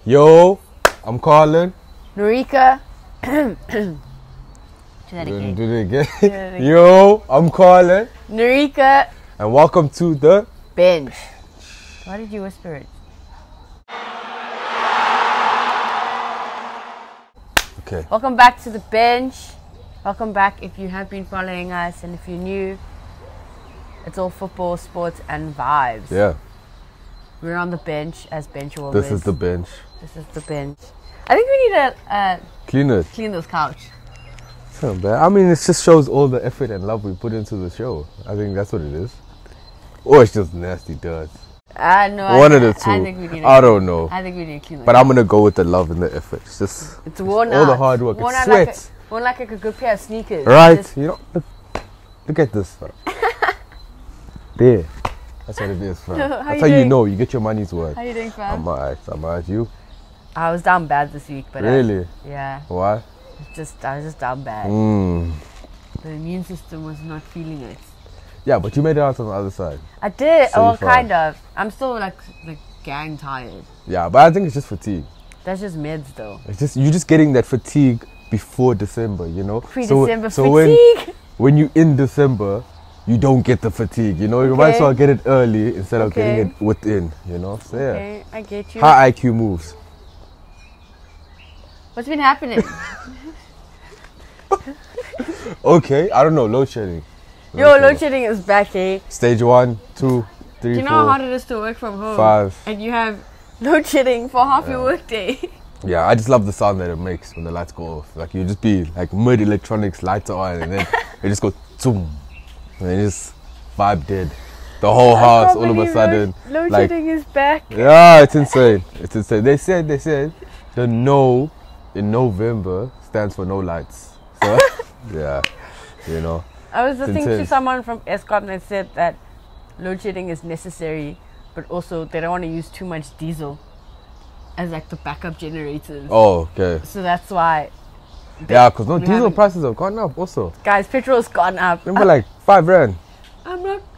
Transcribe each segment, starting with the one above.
Yo, I'm Karlan. Norika. Do that again. Do it again. Yo, I'm Karlan. Norika. And welcome to the bench. Why did you whisper it? Okay. Welcome back to the bench. Welcome back if you have been following us, and if you're new, it's all football, sports, and vibes. Yeah. We're on the bench as bench warmers. This is the bench. This is the bench. I think we need to clean this couch. It's not bad. I mean, it just shows all the effort and love we put into the show. I think that's what it is. Or it's just nasty dirt. No, One of the two. I think we need I don't know. I think we need to clean it. But I'm gonna go with the love and the effort. It's worn all out. the hard work. Worn It's out sweat. like a good pair of sneakers. Right? You know, look at this. There. That's what it is, fam. That's how you know you get your money's worth. How you doing, fam? I'm alright. You? I was down bad this week, but really? Yeah. Why? I was just down bad. The immune system was not feeling it. Yeah, but you made it out on the other side. I did. So well, kind of. I'm still like gang tired. Yeah, but I think it's just fatigue. That's just meds, though. It's just you're just getting that fatigue before December, you know. Pre-December so fatigue. when you in December, you don't get the fatigue, you know. You might as well get it early instead of getting it within, you know. So yeah. Okay, I get you. High IQ moves. What's been happening? Okay, I don't know. Load shedding. Load shedding is back, eh? Stage 1, 2, 3, Do you know 4, how hard it is to work from home? 5. And you have load shedding for half your work day. Yeah, I just love the sound that it makes when the lights go off. Like you just be like mid electronics, lights are on, and then it just goes zoom, and then just vibe dead. The whole house all of a sudden. Load shedding is back. Yeah, it's insane. It's insane. They said the no in November stands for no lights. So yeah, you know. I was listening to someone from Eskom that said that load shedding is necessary, but also they don't want to use too much diesel as like the backup generators. Oh, okay. So that's why. Yeah, because diesel prices have gone up also. Guys, petrol's gone up. Remember like 5 rand.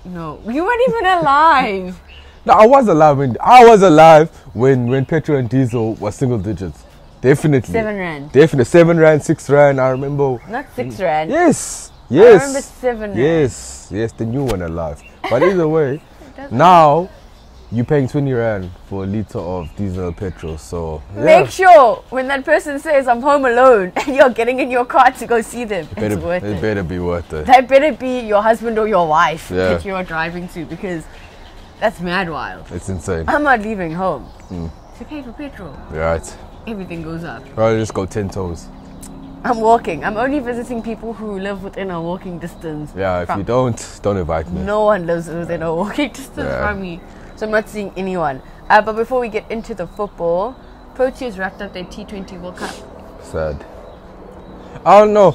No, you weren't even alive. No, I was alive when petrol and diesel were single digits. Definitely. 7 rand. Definitely 7 rand, 6 rand. I remember. Not 6 rand. Yes. I remember 7 rand. Yes, the new one alive. But either way, now you're paying 20 rand for a litre of diesel petrol. So yeah. Make sure when that person says I'm home alone and you're getting in your car to go see them, it's worth it. It better be worth it. That better be your husband or your wife that you're driving to, because that's mad wild. It's insane. I'm not leaving home to pay for petrol. Right. Everything goes up. Rather just go 10 toes. I'm walking. I'm only visiting people who live within a walking distance. Yeah, if you don't invite me. No one lives within a walking distance from me. So I'm not seeing anyone. But before we get into the football, Proteas wrapped up their T20 World Cup. Sad. I don't know.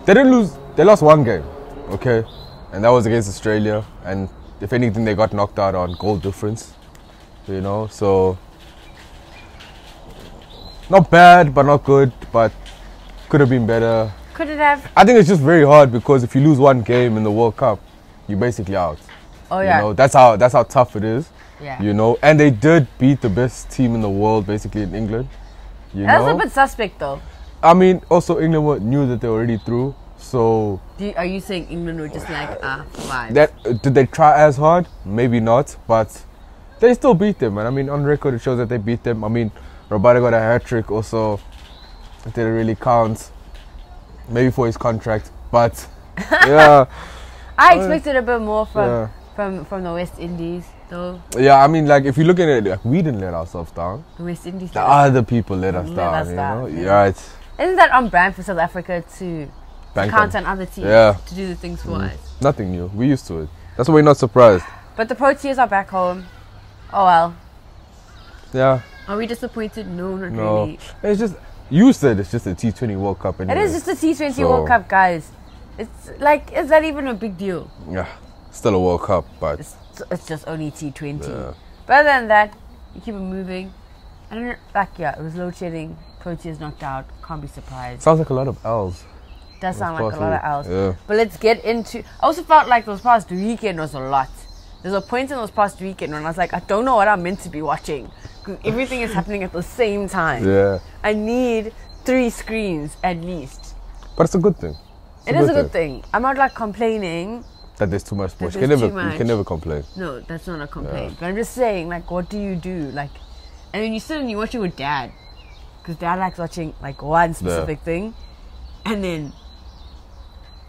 They didn't lose. They lost one game, okay, and that was against Australia. And if anything, they got knocked out on goal difference. You know, so not bad, but not good. But could have been better. Could it have? I think it's just very hard because if you lose one game in the World Cup, you're basically out. Oh yeah. You know, that's how tough it is. Yeah. You know, and they did beat the best team in the world, basically in England. That's a bit suspect, though. I mean, also England knew that they were already through. So. Are you saying England were just like vibes? Did they try as hard? Maybe not, but they still beat them. And I mean, on record it shows that they beat them. I mean, Roberto got a hat trick. Also, it didn't really count. Maybe for his contract, but yeah. I expected a bit more from the West Indies, though. Yeah, I mean, like if you look at it, like, we didn't let ourselves down. The West Indies. The other people let us down. You know, yeah. Right. Isn't that on brand for South Africa to count on other teams to do the things for us? Nothing new. We're used to it. That's why we're not surprised. But the Proteas are back home. Oh well. Yeah. Are we disappointed? No, not really. It's just, you said it's just a T20 World Cup anyway. It is just a T20 World Cup, guys. It's like, is that even a big deal? Yeah, still a World Cup, but it's just only T20. Yeah. But other than that, you keep it moving. I don't know, it was load shedding. Proteas knocked out. Can't be surprised. Sounds like a lot of L's. Does sound like a lot of L's. Yeah. But let's get into. I also felt like this past weekend was a lot. there's a point in this past weekend when I was like, I don't know what I'm meant to be watching. Because everything is happening at the same time. Yeah. I need 3 screens at least. But it's a good thing. It is a good thing. I'm not like complaining that there's too much sports. You can never complain. No, that's not a complaint. But I'm just saying, like, what do you do? Like, and then you sit and you watch it with dad. Because dad likes watching like one specific thing. And then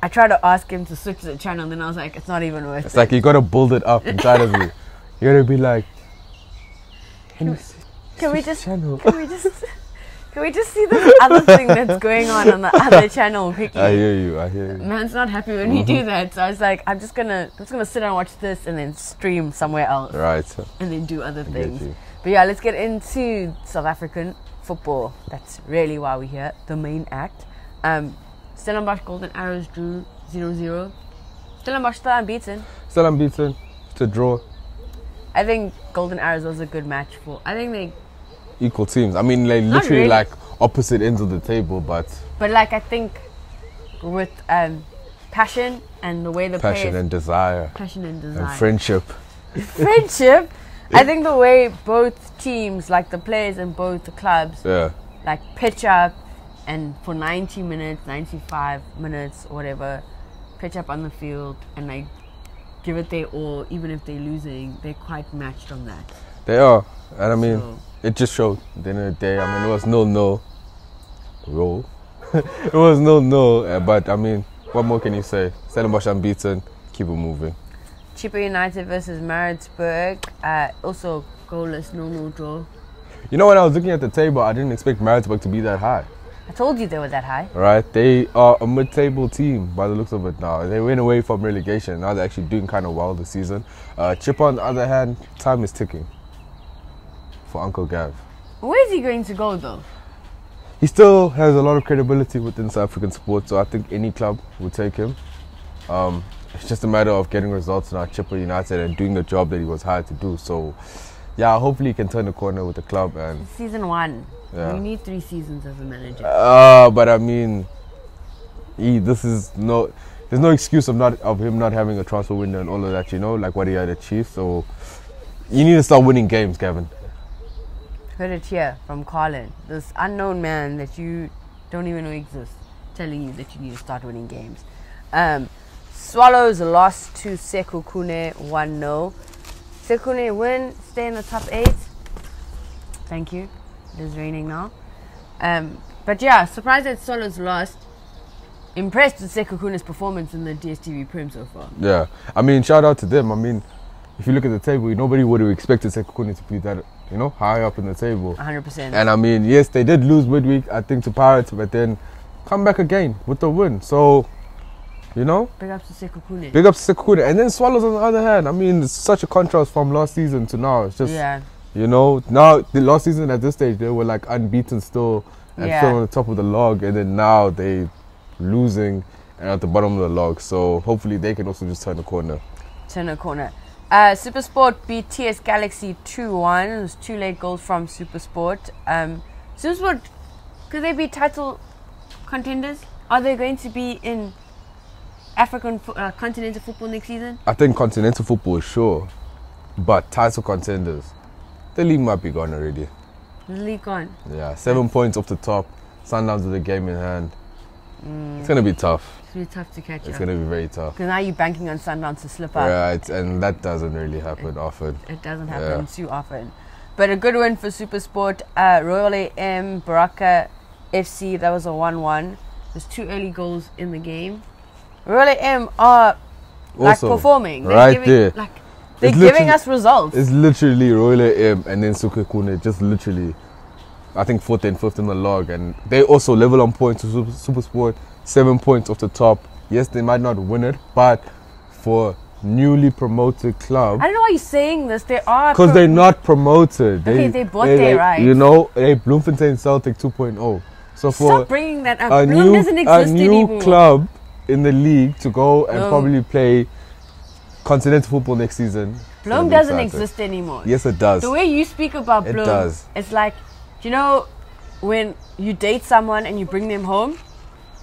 I try to ask him to switch the channel, and then I was like, it's not even worth it. It's like you gotta build it up inside of you. You gotta be like, can we just see this other thing that's going on the other channel quickly? I hear you. Man's not happy when we do that. So I was like, I'm just gonna sit and watch this and then stream somewhere else. Right. And then do other things. But yeah, let's get into South African football. That's really why we're here. The main act. Stellenbosch Golden Arrows drew 0-0. Stellenbosch still unbeaten. Still unbeaten. To draw. I think Golden Arrows was a good match for. I think they equal teams. I mean, like literally really. Like opposite ends of the table, but like I think with passion and the way the passion and desire, and friendship. I think the way both teams, like the players in both the clubs, like pitch up and for 90 minutes, 95 minutes, or whatever, pitch up on the field and like give it their all, even if they're losing, they're quite matched on that. They are, and I mean, it just showed at the end of the day. I mean, it was 0-0 roll. It was 0-0, but I mean, what more can you say? Stellenbosch unbeaten, keep it moving. Chippa United versus Maritzburg, also goalless, 0-0 draw. You know, when I was looking at the table, I didn't expect Maritzburg to be that high. I told you they were that high. Right, they are a mid-table team by the looks of it now. They went away from relegation. Now they're actually doing kind of well this season. Chippa, on the other hand, time is ticking for Uncle Gav. Where is he going to go though? He still has a lot of credibility within South African sport, so I think any club would take him. It's just a matter of getting results now at Chippa United and doing the job that he was hired to do. So, yeah, hopefully he can turn the corner with the club. And Season 1. Yeah. You need 3 seasons as a manager. But I mean, there's no excuse of him not having a transfer window and all of that, you know, like what he had at Chiefs. So you need to start winning games, Gavin. Heard it here from Karlan, this unknown man that you don't even know exists, telling you that you need to start winning games. Swallows lost to Sekhukhune 1-0. Sekhukhune win, stay in the top 8. Thank you. It is raining now. But yeah, surprised that Swallows lost. Impressed with Sekhukhune's performance in the DStv Prem so far. Yeah, I mean, shout out to them. I mean, if you look at the table, nobody would have expected Sekhukhune to be that, you know, high up in the table. 100%. And I mean, yes, they did lose midweek, I think, to Pirates, but then come back again with the win. So, you know, big ups to Sekhukhune. Big ups to Sekhukhune. And then Swallows on the other hand. I mean, it's such a contrast from last season to now. It's just, you know, now the last season at this stage they were like unbeaten still and still on the top of the log, and then now they losing and at the bottom of the log. So hopefully they can also just turn the corner. SuperSport beat TS Galaxy 2-1. It was 2 late goals from SuperSport. SuperSport, could they be title contenders? Are they going to be in African continental football next season? I think continental football is sure, but title contenders, the league might be gone already. The league gone? Yeah, 7 points off the top. Sundowns with a game in hand. It's going to be tough. It's going to be tough to catch up. It's going to be very tough. Because now you're banking on Sundowns to slip up. Right, and that doesn't really happen often. It doesn't happen too often. But a good win for SuperSport. Royal AM, Baroka FC, that was a 1-1. There's 2 early goals in the game. Royal AM are like performing. They're giving us results. It's literally Royal AM and then Sekhukhune, just literally, I think 4th and 5th in the log, and they also level on points to SuperSport, 7 points off the top. Yes, they might not win it, but for newly promoted club, I don't know why you're saying this. They are because they're not promoted. Okay, they bought their right. You know, Bloemfontein Celtic 2.0. So for stop bringing that up. Bloem doesn't exist anymore. New club in the league to go and probably play continental football next season. Bloem doesn't exist anymore. Yes, it does. The way you speak about Bloem, it does. It's like, you know, when you date someone and you bring them home,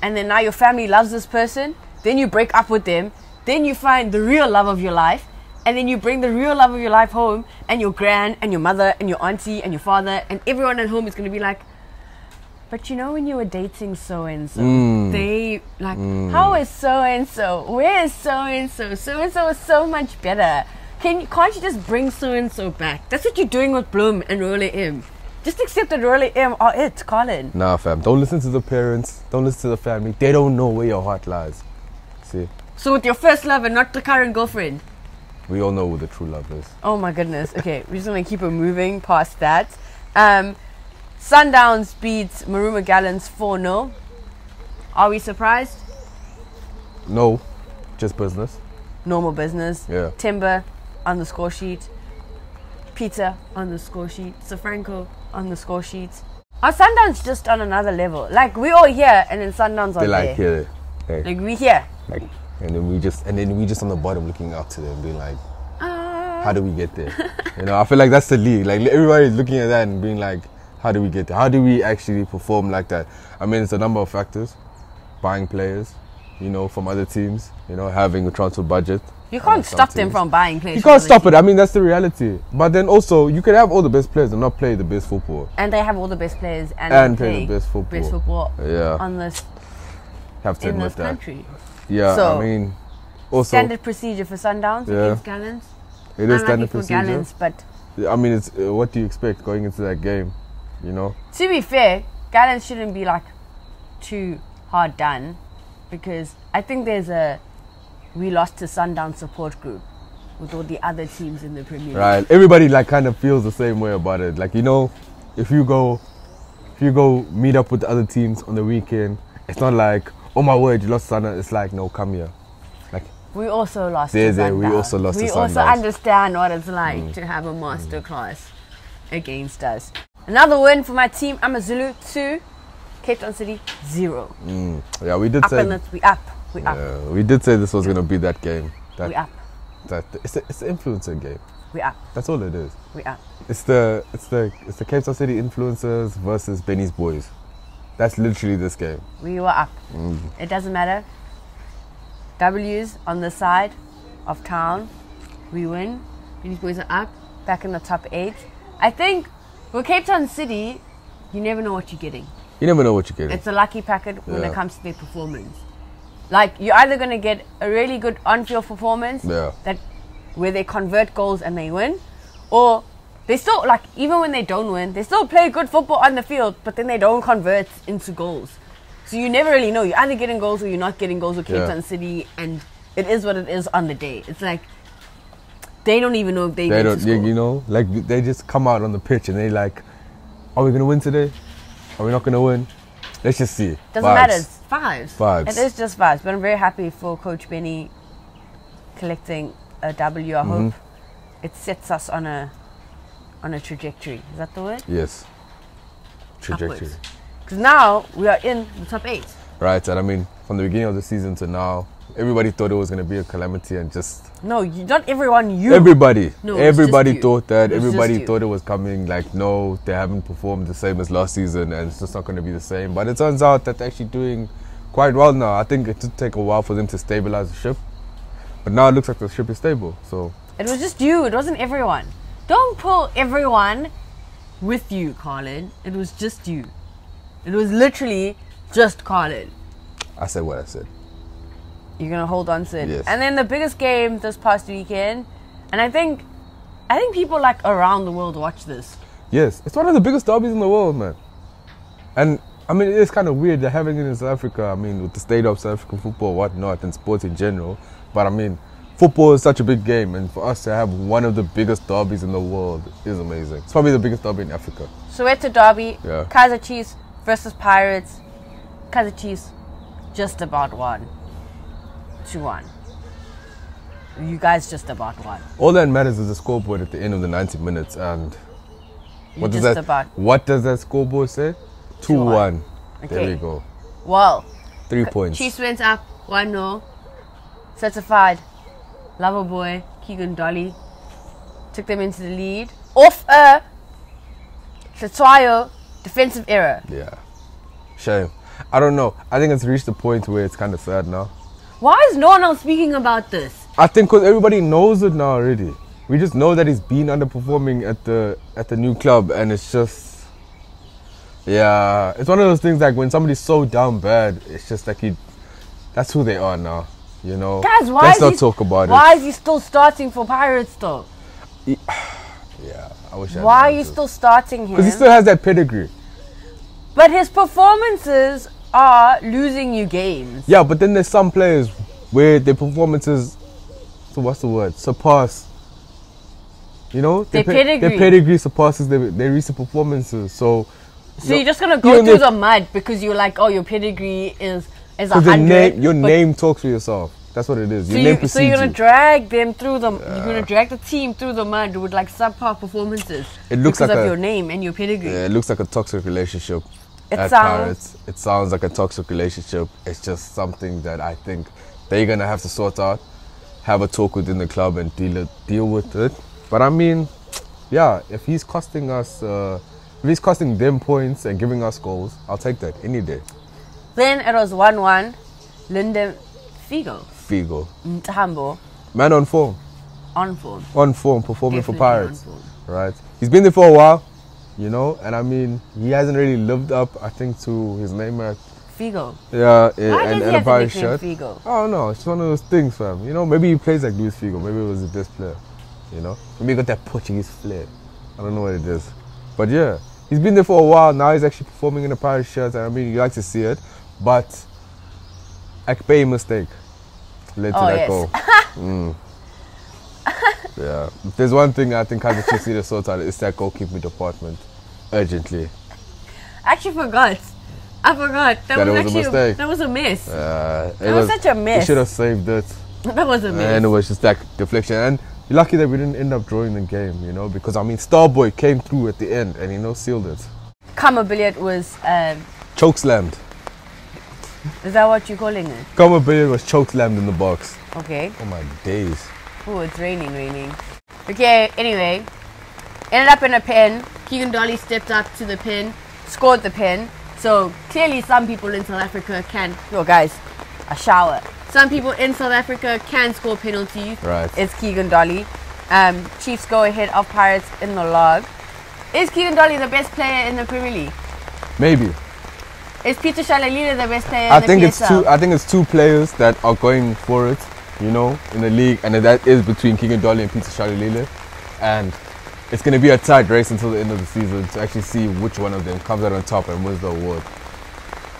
and then now your family loves this person, then you break up with them, then you find the real love of your life, and then you bring the real love of your life home, and your gran and your mother and your auntie and your father and everyone at home is going to be like, but you know when you were dating so-and-so, they like, how is so-and-so? Where is so-and-so? So-and-so is so much better. Can't you just bring so-and-so back? That's what you're doing with Bloom and Roller M. Just accept that Roller M are it, Karlan. Nah, fam. Don't listen to the parents. Don't listen to the family. They don't know where your heart lies. See? So with your first love and not the current girlfriend? We all know who the true love is. Oh my goodness. Okay, we're just going to keep it moving past that. Sundowns beats Maruma Gallants 4-0. Are we surprised? No. Just business. Normal business. Yeah. Timber on the score sheet. Peter on the score sheet. Safranco on the score sheet. Are Sundowns just on another level? Like, we're all here and then Sundowns are like there. Here. Like, we here. Like, and then we just on the bottom looking up to them being like, how do we get there? You know, I feel like that's the league. Like, everybody's looking at that and being like, how do we get there? How do we actually perform like that? I mean, it's a number of factors. Buying players, you know, from other teams, you know, having a transfer budget. You can't stop them from buying players. You can't stop it. I mean, that's the reality. But then also, you can have all the best players and not play the best football. And they have all the best players and play the best football. Best football yeah. on this, have to in admit this that. country. Yeah, so, I mean, also standard procedure for Sundowns against Gallants. It is standard procedure. Gallants, but I mean, it's what do you expect going into that game? You know. To be fair, Gallants shouldn't be like too hard done, because I think there's a we lost to Sundown support group with all the other teams in the Premier League. Right. Everybody like kind of feels the same way about it. Like, you know, if you go meet up with the other teams on the weekend, it's not like, oh my word, you lost to Sundown. It's like, no, come here. Like, we also lost to Sundown. We also lost to Sundowns. We also understand what it's like to have a masterclass against us. Another win for my team, AmaZulu 2, Cape Town City 0. Yeah, we did say we up. We did say this was going to be that game. We up. It's an influencer game. We up. That's all it is. We up. It's the Cape Town City influencers versus Benny's boys. That's literally this game. We were up. It doesn't matter. W's on the side of town. We win. Benny's boys are up. Back in the top 8. I think with Cape Town City, you never know what you're getting. You never know what you're getting. It's a lucky packet when it comes to their performance. Like, you're either going to get a really good on-field performance that where they convert goals and they win, or they still, like, even when they don't win, they still play good football on the field, but then they don't convert into goals. So you never really know. You're either getting goals or you're not getting goals with Cape Town City, and it is what it is on the day. It's like, they don't even know if they get to score. You know, like, they just come out on the pitch and they like, are we going to win today? Are we not going to win? Let's just see. Doesn't matter. It's vibes. Vibes. It is just vibes. But I'm very happy for Coach Benny collecting a W. I hope it sets us on a trajectory. Is that the word? Yes. Trajectory. Because now we are in the top 8. Right. And I mean, from the beginning of the season to now, everybody thought it was going to be a calamity and just... No, not everyone. Everybody. No, everybody thought that. Everybody thought it was coming. Like, no, they haven't performed the same as last season and it's just not going to be the same. But it turns out that they're actually doing quite well now. I think it did take a while for them to stabilize the ship. But now it looks like the ship is stable. So it was just you. It wasn't everyone. Don't pull everyone with you, Karlan. It was just you. It was literally just Karlan. I said what I said. You're gonna hold on to it. Yes. And then the biggest game this past weekend, and I think people like around the world watch this. Yes, it's one of the biggest derbies in the world, man. And I mean, it is kind of weird they're having it in South Africa. I mean, with the state of South African football, whatnot, and sports in general. But I mean, football is such a big game, and for us to have one of the biggest derbies in the world is amazing. It's probably the biggest derby in Africa. Soweto Derby, Yeah. Kaizer Chiefs versus Pirates. Kaizer Chiefs just about won. 2-1. You guys just about won. All that matters is the scoreboard at the end of the 90 minutes, and what does that scoreboard say? 2-1. Okay. There we go. Well, 3 points. Chiefs went up 1-0. Certified lover boy Keegan Dolly took them into the lead off a Hletswayo defensive error. Yeah. Shame. I don't know. I think it's reached the point where it's kind of sad now. Why is no one else speaking about this? I think because everybody knows it now already. We just know that he's been underperforming at the new club, and it's just, yeah, it's one of those things like when somebody's so down bad, it's just like that's who they are now, you know. Guys, let's not talk about it. Why is he still starting for Pirates though? Yeah, I wish. Why are you still starting him? Because he still has that pedigree. But his performances are losing you games. Yeah, but then there's some players where their performances, so what's the word? Surpass. You know, their pedigree. Their pedigree surpasses their recent performances. So you're just gonna go through the mud because you're like, oh, your pedigree is 100. Your name talks for yourself. That's what it is. Your name precedes you. So you're gonna drag them through the. You're gonna drag the team through the mud with like subpar performances. It looks because like of your name and your pedigree. Yeah, it looks like a toxic relationship. It sounds like a toxic relationship. It's just something that I think they're gonna have to sort out, have a talk within the club and deal with it. But I mean, yeah, if he's costing us, if he's costing them points and giving us goals, I'll take that any day. Then it was 1-1. Linden Figo. Mtambo. Man on form. On form. On form, performing Definitely for Pirates. Right. He's been there for a while, you know, and I mean, he hasn't really lived up, I think, to his name at Figo. Yeah, Why and does he a have Pirates the shirt. Figo? Oh no, it's one of those things, fam. You know, maybe he plays like Luis Figo. Maybe it was the best player. You know, maybe he got that Portuguese flair. I don't know what it is, but yeah, he's been there for a while. Now he's actually performing in a Pirates shirt, and I mean, you like to see it, but Akpeyi mistake led to that goal. Yeah, if there's one thing I think Kaizer Chiefs need to sort out, it's that goalkeeping department urgently. I actually forgot. I forgot. That was actually a mistake. That was a mess. That was such a mess. We should have saved it. That was a mess. And it was just that deflection. And you're lucky that we didn't end up drawing the game, you know, because I mean, Starboy came through at the end and, you know, sealed it. Kama Billiard was chokeslammed. Is that what you're calling it? Kama Billiard was chokeslammed in the box. Okay. Oh my days. Oh, it's raining. Okay, anyway. Ended up in a pen. Keegan Dolly stepped up to the pen, scored the pen. So clearly some people in South Africa can, guys, a shower. Some people in South Africa can score penalties. Right. It's Keegan Dolly. Chiefs go ahead of Pirates in the log. Is Keegan Dolly the best player in the Premier League? Maybe. Is Peter Shalalila the best player in the PSL? I think it's two players that are going for it, you know, in the league, and that is between Keegan Dolly and Peter Shalalila. And it's going to be a tight race until the end of the season to actually see which one of them comes out on top and wins the award.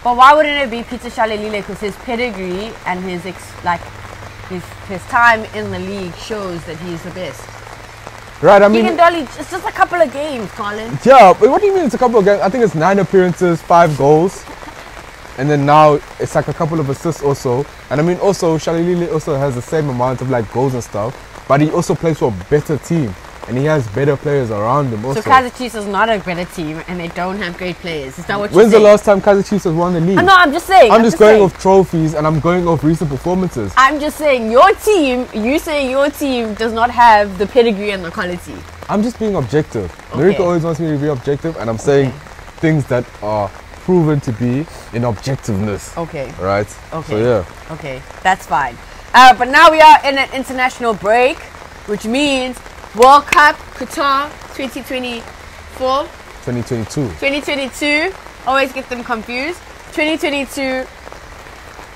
But why wouldn't it be Peter Shalalila? Because his pedigree and his time in the league shows that he's the best. Right, I mean, Keegan Dolly, it's just a couple of games, Karlan. Yeah, but what do you mean it's a couple of games? I think it's 9 appearances, 5 goals. And then now it's like a couple of assists also. And I mean also, Shalalila also has the same amount of like goals and stuff. But he also plays for a better team. And he has better players around him also. So Kaizer Chiefs is not a better team and they don't have great players. Is that what you're saying? When's the last time Kaizer Chiefs has won the league? No, I'm just saying. I'm just going off trophies and I'm going off recent performances. I'm just saying you saying your team does not have the pedigree and the quality. I'm just being objective. Okay. Norika always wants me to be objective and I'm saying things that are proven to be in objectiveness. Okay. Right? Okay. So yeah. Okay, that's fine. But now we are in an international break, which means World Cup Qatar 2024. 2022. 2022. Always get them confused. 2022.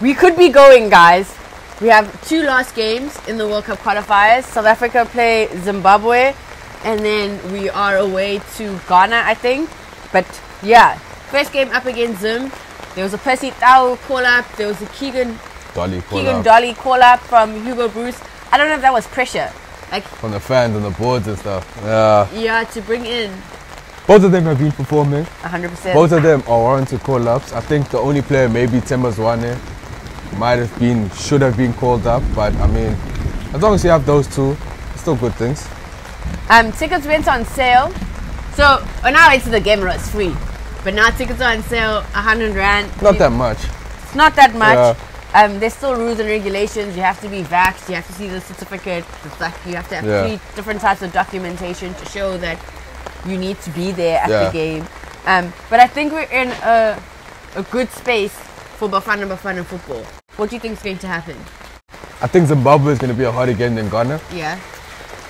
We could be going, guys. We have 2 last games in the World Cup qualifiers. South Africa play Zimbabwe, and then we are away to Ghana, I think. But yeah, first game up against Zim. There was a Percy Tau call-up. There was a Keegan Dolly call-up from Hugo Bruce. I don't know if that was pressure. Like from the fans and the boards and stuff. Yeah, to bring in. Both of them have been performing. 100%. Both of them are warranted call-ups. I think the only player, maybe Tembazwane, should have been called up. But I mean, as long as you have those two, it's still good things. Tickets went on sale. So now it's the game, it's free. But now tickets are on sale, 100 Rand. Not that much. It's not that much. Yeah. There's still rules and regulations. You have to be vaxxed. You have to see the certificate. It's like you have to have 3 different types of documentation to show that you need to be there at the game. But I think we're in a good space for Bafana Bafana football. What do you think is going to happen? I think Zimbabwe is going to be a harder game than Ghana. Yeah.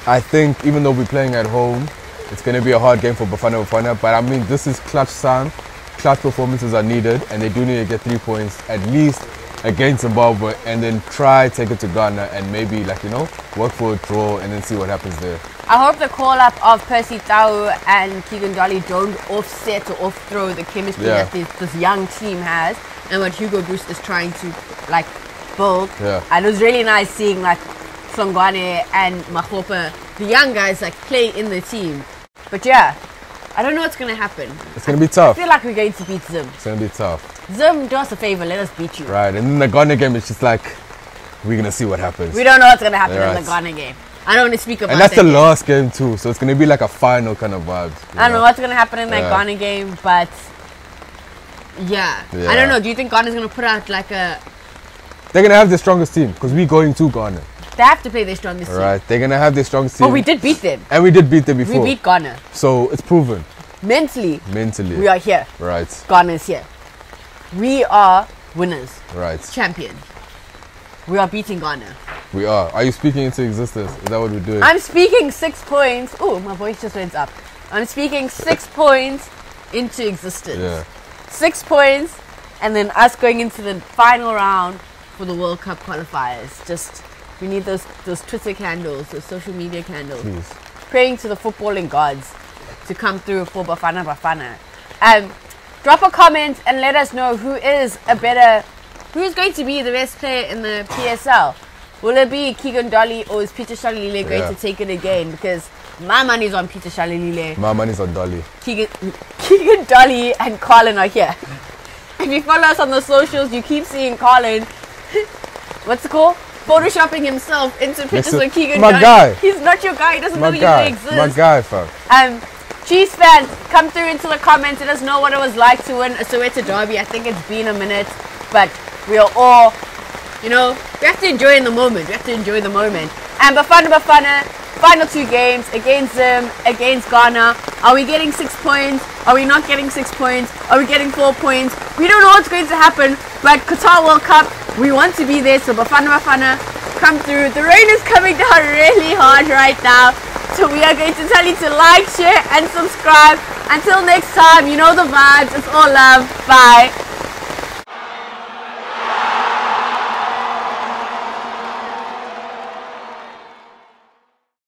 I think even though we're playing at home, it's going to be a hard game for Bafana Bafana. But I mean, this is clutch time. Clutch performances are needed, and they do need to get 3 points at least against Zimbabwe, and then try take it to Ghana and maybe, like, you know, work for a draw and then see what happens there. I hope the call-up of Percy Tau and Keegan Dolly don't offset or off-throw the chemistry that this young team has and what Hugo Bruce is trying to, like, build. Yeah. And it was really nice seeing, like, Slongwane and Mahopa, the young guys, like, play in the team. But yeah, I don't know what's going to happen. It's going to be tough. I feel like we're going to beat Zim. It's going to be tough. Zim, do us a favor, let us beat you. Right, and then the Ghana game is just like, we're going to see what happens. We don't know what's going to happen in the Ghana game. I don't want to speak about that. And that's the last game too, so it's going to be like a final kind of vibe. I don't know what's going to happen in that Ghana game, but yeah. I don't know. Do you think Ghana's going to put out like a... They're going to have the strongest team because we're going to Ghana. They have to play their strongest team. Right, they're going to have their strongest team. But we did beat them. And we did beat them before. We beat Ghana. So it's proven. Mentally. We are here. Right. Ghana is here. We are winners. Right. Champions. We are beating Ghana. We are. Are you speaking into existence? Is that what we're doing? I'm speaking 6 points. Oh, my voice just went up. I'm speaking 6 points into existence. Yeah. 6 points, and then us going into the final round for the World Cup qualifiers. Just, we need those Twitter candles, those social media candles. Please. Praying to the footballing gods to come through for Bafana Bafana. Drop a comment and let us know who's going to be the best player in the PSL. Will it be Keegan Dolly or is Peter Shalilile going to take it again? Because my money's on Peter Shalilile. My money's on Dolly. Keegan Dolly and Karlan are here. If you follow us on the socials, you keep seeing Karlan, what's it called? Photoshopping himself into pictures of Keegan Dolly. My guy. He's not your guy. He doesn't know you exist. My guy, fam. Chiefs fans, come through into the comments. Let us know what it was like to win a Soweto Derby. I think it's been a minute, but we are all, you know, we have to enjoy in the moment. And Bafana Bafana, final 2 games against Zim, against Ghana. Are we getting 6 points? Are we not getting 6 points? Are we getting 4 points? We don't know what's going to happen, but Qatar World Cup, we want to be there. So Bafana Bafana, come through. The rain is coming down really hard right now. So we are going to tell you to like, share, and subscribe. Until next time, you know the vibes. It's all love. Bye.